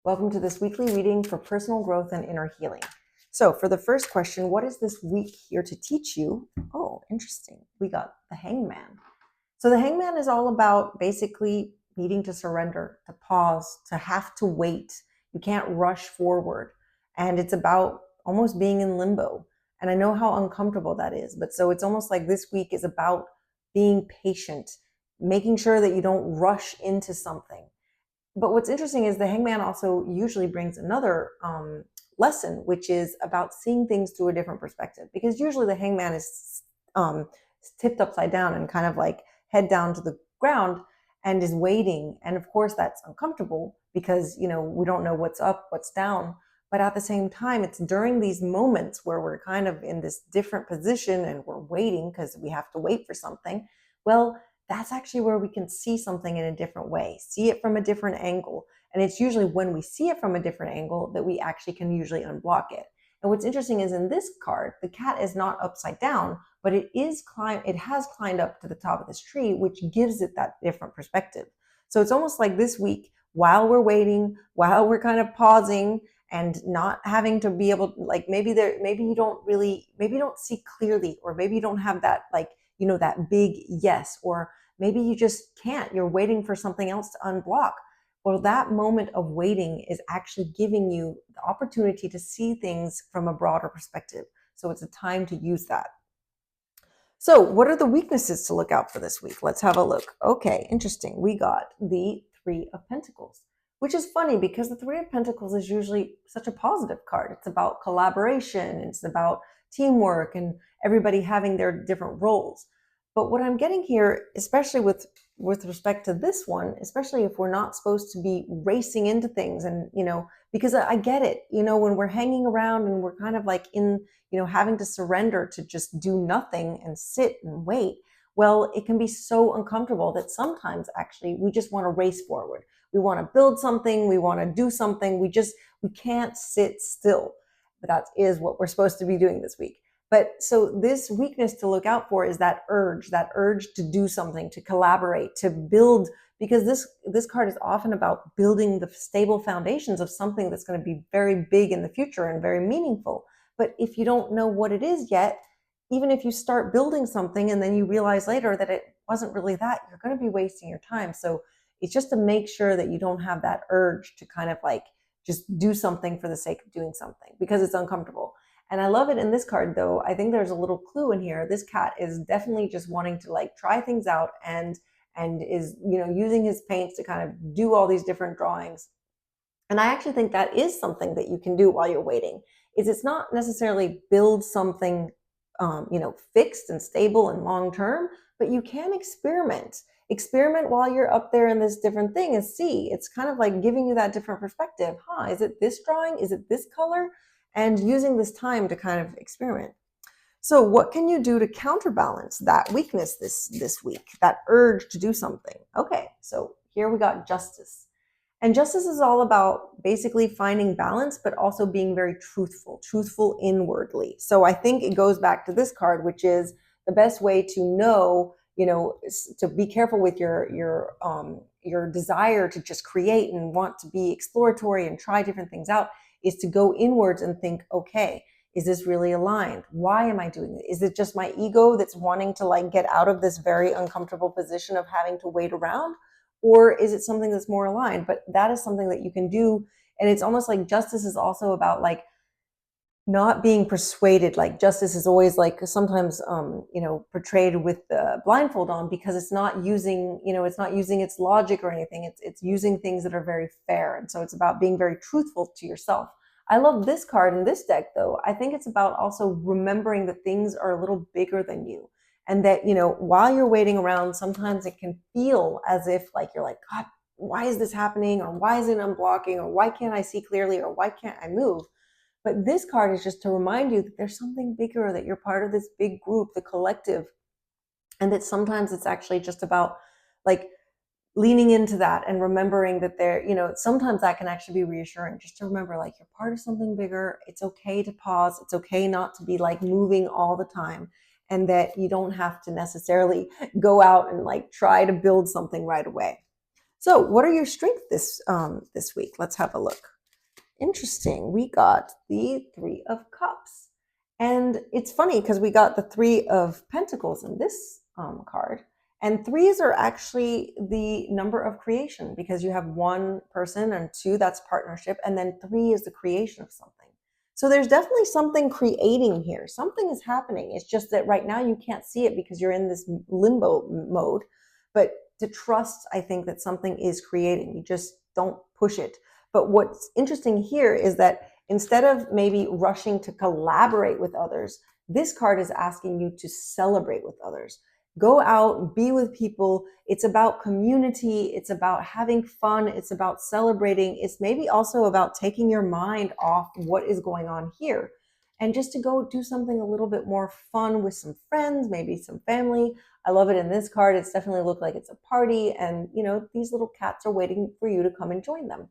Welcome to this weekly reading for personal growth and inner healing. So for the first question, what is this week here to teach you? Oh, interesting. We got the Hangman. So the Hangman is all about basically needing to surrender, to pause, to have to wait. You can't rush forward. And it's about almost being in limbo. And I know how uncomfortable that is. But so it's almost like this week is about being patient, making sure that you don't rush into something. But what's interesting is the Hangman also usually brings another lesson, which is about seeing things through a different perspective. Because usually the Hangman is tipped upside down and kind of like head down to the ground and is waiting. And of course that's uncomfortable because, we don't know what's up, what's down. But at the same time, it's during these moments where we're kind of in this different position and we're waiting because we have to wait for something. Well, that's actually where we can see something in a different way, see it from a different angle. And it's usually when we see it from a different angle that we actually can usually unblock it. And what's interesting is in this card, the cat is not upside down, but it has climbed up to the top of this tree, which gives it that different perspective. So it's almost like this week, while we're waiting, while we're kind of pausing and not having to be able, like maybe you don't see clearly, or maybe you don't have that, that big yes, or maybe you just can't, you're waiting for something else to unblock. Well, that moment of waiting is actually giving you the opportunity to see things from a broader perspective. So it's a time to use that. So what are the weaknesses to look out for this week? Let's have a look. Okay, interesting. We got the Three of Pentacles, which is funny because the Three of Pentacles is usually such a positive card. It's about collaboration. It's about teamwork and everybody having their different roles. But what I'm getting here, especially with respect to this one, especially if we're not supposed to be racing into things and, because I get it, when we're hanging around and we're kind of like in, having to surrender to just do nothing and sit and wait. Well, it can be so uncomfortable that sometimes actually we just want to race forward. We want to build something. We want to do something. We can't sit still. But that is what we're supposed to be doing this week. But so this weakness to look out for is that urge to do something, to collaborate, to build, because this card is often about building the stable foundations of something that's going to be very big in the future and very meaningful. But if you don't know what it is yet, even if you start building something and then you realize later that it wasn't really that, you're going to be wasting your time. So it's just to make sure that you don't have that urge to kind of like just do something for the sake of doing something because it's uncomfortable. And I love it in this card, though. I think there's a little clue in here. This cat is definitely just wanting to like try things out and is, using his paints to kind of do all these different drawings. And I actually think that is something that you can do while you're waiting. It's not necessarily build something, fixed and stable and long term, but you can experiment while you're up there in this different thing and see. It's kind of like giving you that different perspective. Is it this drawing? Is it this color? And using this time to kind of experiment. So what can you do to counterbalance that weakness this week, that urge to do something? Okay, so here we got justice. And justice is all about basically finding balance, but also being very truthful inwardly. So I think it goes back to this card, which is the best way to know, to be careful with your desire to just create and want to be exploratory and try different things out, is to go inwards and think, okay, is this really aligned? Why am I doing it? Is it just my ego that's wanting to like get out of this very uncomfortable position of having to wait around? Or is it something that's more aligned? But that is something that you can do. And it's almost like justice is also about like not being persuaded. Like justice is always like sometimes, portrayed with the blindfold on, because it's not using its logic or anything. It's using things that are very fair. And so it's about being very truthful to yourself. I love this card in this deck, though. I think it's about also remembering that things are a little bigger than you. And that, while you're waiting around, sometimes it can feel as if like, you're like, God, why is this happening? Or why is it unblocking? Or why can't I see clearly? Or why can't I move? But this card is just to remind you that there's something bigger, that you're part of this big group, the collective. And that sometimes it's actually just about like leaning into that and remembering that sometimes that can actually be reassuring, just to remember like you're part of something bigger. It's okay to pause. It's okay not to be like moving all the time, and that you don't have to necessarily go out and like try to build something right away. So what are your strengths this week? Let's have a look. interesting. We got the Three of Cups. And it's funny because we got the Three of Pentacles in this card. And threes are actually the number of creation because you have one person and two, that's partnership. And then three is the creation of something. So there's definitely something creating here. Something is happening. It's just that right now you can't see it because you're in this limbo mode. But to trust, I think that something is creating. You just don't push it. But what's interesting here is that instead of maybe rushing to collaborate with others, this card is asking you to celebrate with others. Go out, be with people. It's about community. It's about having fun. It's about celebrating. It's maybe also about taking your mind off what is going on here and just to go do something a little bit more fun with some friends, maybe some family. I love it in this card. It's definitely looked like it's a party and, you know, these little cats are waiting for you to come and join them.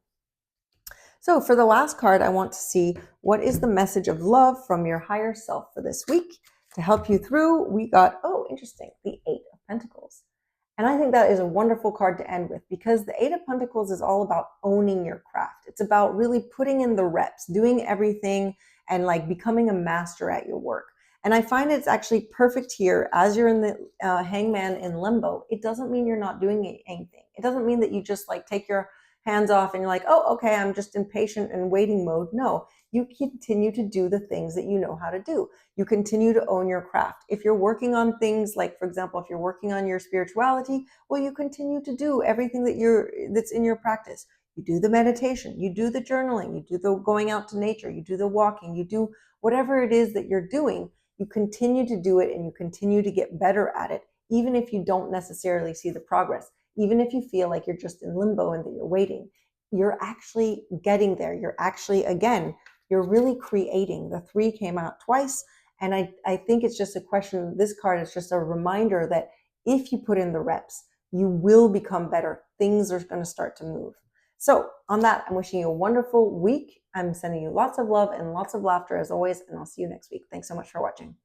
So for the last card, I want to see what is the message of love from your higher self for this week. To help you through, we got, oh, interesting, the Eight of Pentacles. And I think that is a wonderful card to end with because the Eight of Pentacles is all about owning your craft. It's about really putting in the reps, doing everything and like becoming a master at your work. And I find it's actually perfect here as you're in the hangman in limbo. It doesn't mean you're not doing anything. It doesn't mean that you just like take your hands off and you're like, oh, okay, I'm just impatient and waiting mode. No, you continue to do the things that you know how to do. You continue to own your craft. If you're working on things like, for example, if you're working on your spirituality, well, you continue to do everything that's in your practice. You do the meditation, you do the journaling, you do the going out to nature, you do the walking, you do whatever it is that you're doing. You continue to do it and you continue to get better at it, even if you don't necessarily see the progress. Even if you feel like you're just in limbo and that you're waiting, you're actually getting there. You're actually, again, you're really creating. The three came out twice. And I think it's just a question. This card is just a reminder that if you put in the reps, you will become better. Things are going to start to move. So on that, I'm wishing you a wonderful week. I'm sending you lots of love and lots of laughter as always, and I'll see you next week. Thanks so much for watching.